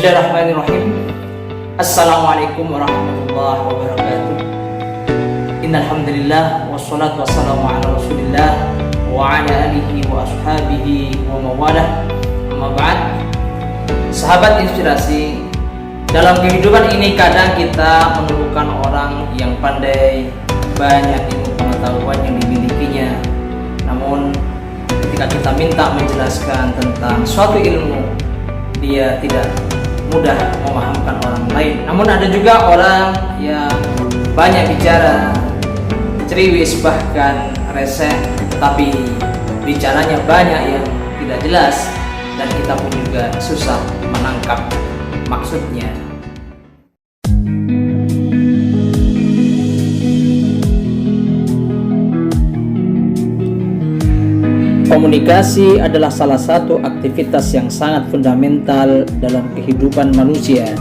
Bismillahirrahmanirrahim. Assalamualaikum warahmatullahi wabarakatuh. Innal hamdalillah wassalatu wassalamu ala Rasulillah wa ala alihi wa ashabihi wa mawalah. Amma ba'd. Sahabat inspirasi, dalam kehidupan ini kadang kita menemukan orang yang pandai, banyak ilmu pengetahuan yang dimilikinya. Namun ketika kita minta menjelaskan tentang suatu ilmu, dia tidak mudah memahamkan orang lain. Namun ada juga orang yang banyak bicara, ceriwis bahkan reseh, tetapi bicaranya banyak yang tidak jelas dan kita pun juga susah menangkap maksudnya. Komunikasi adalah salah satu aktivitas yang sangat fundamental dalam kehidupan manusia.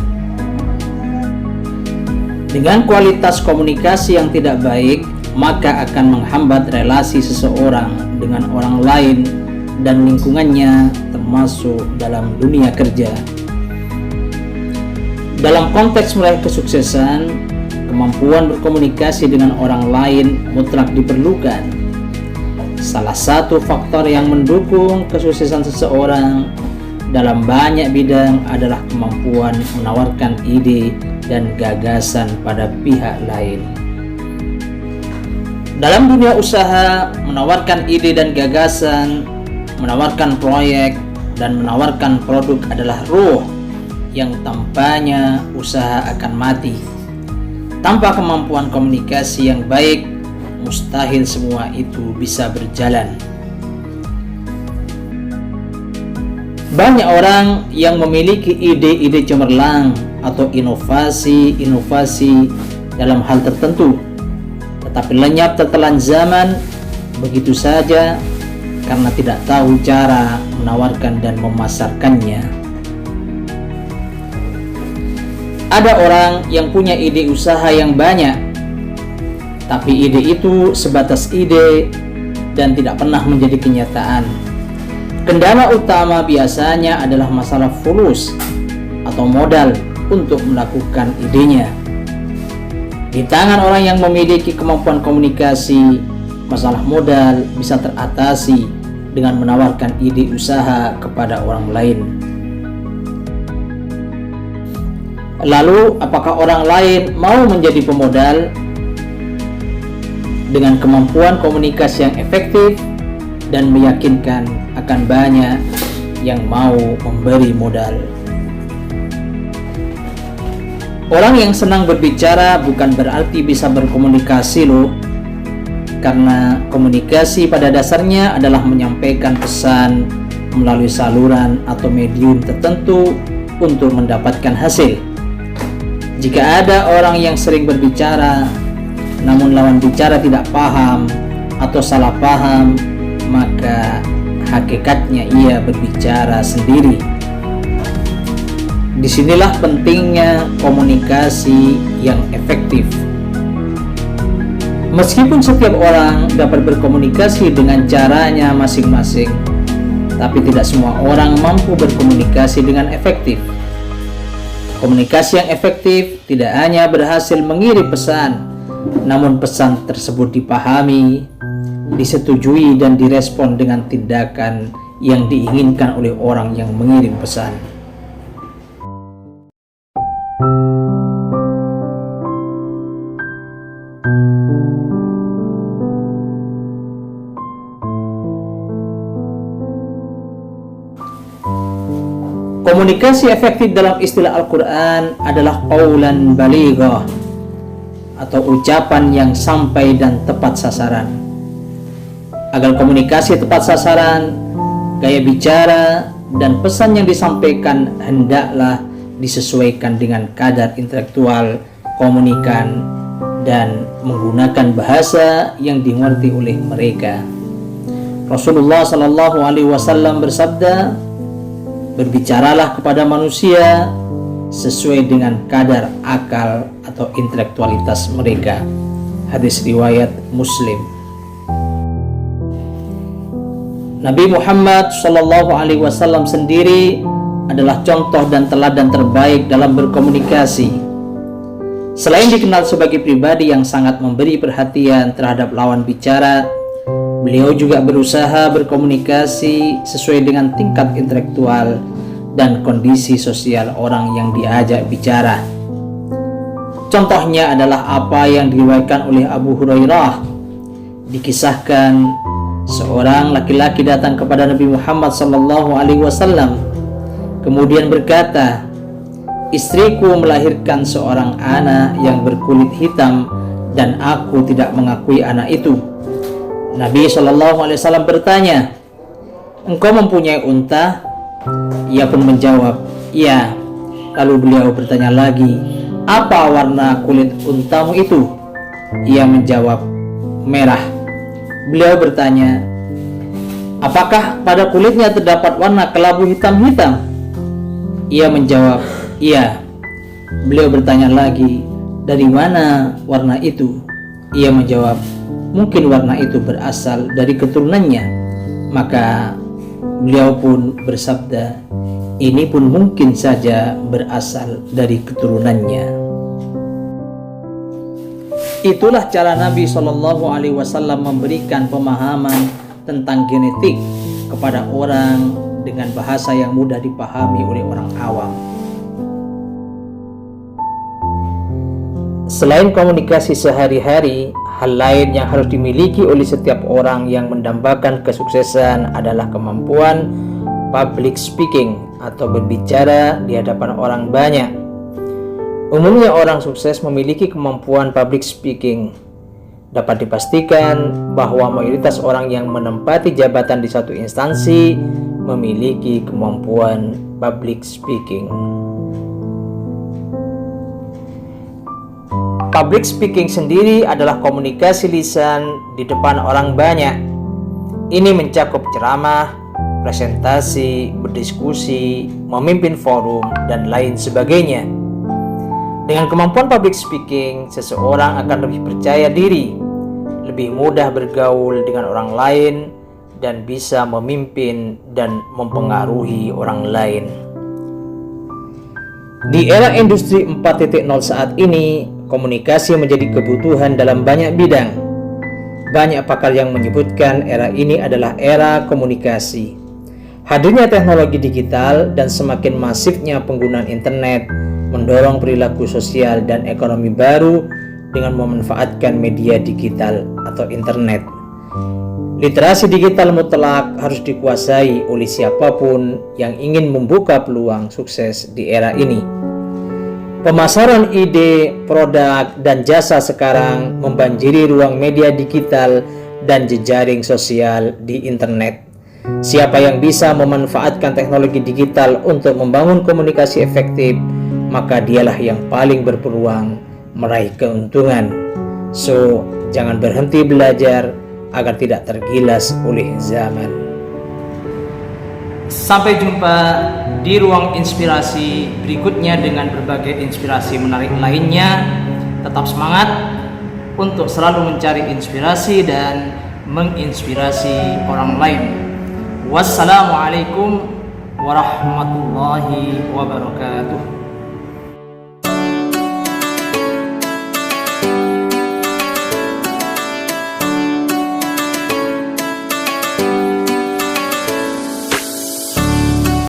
Dengan kualitas komunikasi yang tidak baik, maka akan menghambat relasi seseorang dengan orang lain dan lingkungannya, termasuk dalam dunia kerja. Dalam konteks meraih kesuksesan, kemampuan berkomunikasi dengan orang lain mutlak diperlukan. Salah satu faktor yang mendukung kesuksesan seseorang dalam banyak bidang adalah kemampuan menawarkan ide dan gagasan pada pihak lain. Dalam dunia usaha, menawarkan ide dan gagasan, menawarkan proyek, dan menawarkan produk adalah ruh yang tanpanya usaha akan mati. Tanpa kemampuan komunikasi yang baik, mustahil semua itu bisa berjalan. Banyak orang yang memiliki ide-ide cemerlang atau inovasi dalam hal tertentu, tetapi lenyap tertelan zaman begitu saja karena tidak tahu cara menawarkan dan memasarkannya. Ada orang yang punya ide usaha yang banyak, tapi ide itu sebatas ide dan tidak pernah menjadi kenyataan. Kendala utama biasanya adalah masalah fulus atau modal untuk melakukan idenya. Di tangan orang yang memiliki kemampuan komunikasi, masalah modal bisa teratasi dengan menawarkan ide usaha kepada orang lain. Lalu, apakah orang lain mau menjadi pemodal? Dengan kemampuan komunikasi yang efektif dan meyakinkan, akan banyak yang mau memberi modal. Orang yang senang berbicara bukan berarti bisa berkomunikasi loh, karena komunikasi pada dasarnya adalah menyampaikan pesan melalui saluran atau medium tertentu untuk mendapatkan hasil. Jika ada orang yang sering berbicara namun lawan bicara tidak paham atau salah paham, maka hakikatnya ia berbicara sendiri. Disinilah pentingnya komunikasi yang efektif. Meskipun setiap orang dapat berkomunikasi dengan caranya masing-masing, tapi tidak semua orang mampu berkomunikasi dengan efektif. Komunikasi yang efektif tidak hanya berhasil mengirim pesan, namun pesan tersebut dipahami, disetujui, dan direspon dengan tindakan yang diinginkan oleh orang yang mengirim pesan. Komunikasi efektif dalam istilah Al-Quran adalah qaulan balighah, atau ucapan yang sampai dan tepat sasaran. Agar komunikasi tepat sasaran, gaya bicara dan pesan yang disampaikan hendaklah disesuaikan dengan kadar intelektual komunikan dan menggunakan bahasa yang dimengerti oleh mereka. Rasulullah Shallallahu Alaihi Wasallam bersabda, "Berbicaralah kepada manusia sesuai dengan kadar akal atau intelektualitas mereka." Hadis riwayat Muslim. Nabi Muhammad SAW sendiri adalah contoh dan teladan terbaik dalam berkomunikasi. Selain dikenal sebagai pribadi yang sangat memberi perhatian terhadap lawan bicara, beliau juga berusaha berkomunikasi sesuai dengan tingkat intelektual dan kondisi sosial orang yang diajak bicara. Contohnya adalah apa yang diriwayatkan oleh Abu Hurairah. Dikisahkan seorang laki-laki datang kepada Nabi Muhammad SAW, kemudian berkata, "Istriku melahirkan seorang anak yang berkulit hitam dan aku tidak mengakui anak itu." Nabi SAW bertanya, "Engkau mempunyai unta?" Ia pun menjawab, "Iya." Lalu beliau bertanya lagi, "Apa warna kulit untamu itu?" Ia menjawab, "Merah." Beliau bertanya, "Apakah pada kulitnya terdapat warna kelabu hitam-hitam?" Ia menjawab, "Iya." Beliau bertanya lagi, "Dari mana warna itu?" Ia menjawab, "Mungkin warna itu berasal dari keturunannya." Maka beliau pun bersabda, "Ini pun mungkin saja berasal dari keturunannya." Itulah cara Nabi SAW memberikan pemahaman tentang genetik kepada orang dengan bahasa yang mudah dipahami oleh orang awam. Selain komunikasi sehari-hari, hal lain yang harus dimiliki oleh setiap orang yang mendambakan kesuksesan adalah kemampuan public speaking atau berbicara di hadapan orang banyak. Umumnya orang sukses memiliki kemampuan public speaking. Dapat dipastikan bahwa mayoritas orang yang menempati jabatan di satu instansi memiliki kemampuan public speaking. Public speaking sendiri adalah komunikasi lisan di depan orang banyak. Ini mencakup ceramah, presentasi, berdiskusi, memimpin forum, dan lain sebagainya. Dengan kemampuan public speaking, seseorang akan lebih percaya diri, lebih mudah bergaul dengan orang lain, dan bisa memimpin dan mempengaruhi orang lain. Di era industri 4.0 saat ini, komunikasi menjadi kebutuhan dalam banyak bidang. Banyak pakar yang menyebutkan era ini adalah era komunikasi. Hadirnya teknologi digital dan semakin masifnya penggunaan internet mendorong perilaku sosial dan ekonomi baru dengan memanfaatkan media digital atau internet. Literasi digital mutlak harus dikuasai oleh siapapun yang ingin membuka peluang sukses di era ini. Pemasaran ide, produk, dan jasa sekarang membanjiri ruang media digital dan jejaring sosial di internet. Siapa yang bisa memanfaatkan teknologi digital untuk membangun komunikasi efektif, maka dialah yang paling berpeluang meraih keuntungan. So, jangan berhenti belajar agar tidak tergilas oleh zaman. Sampai jumpa di ruang inspirasi berikutnya dengan berbagai inspirasi menarik lainnya. Tetap semangat untuk selalu mencari inspirasi dan menginspirasi orang lain. Wassalamualaikum warahmatullahi wabarakatuh.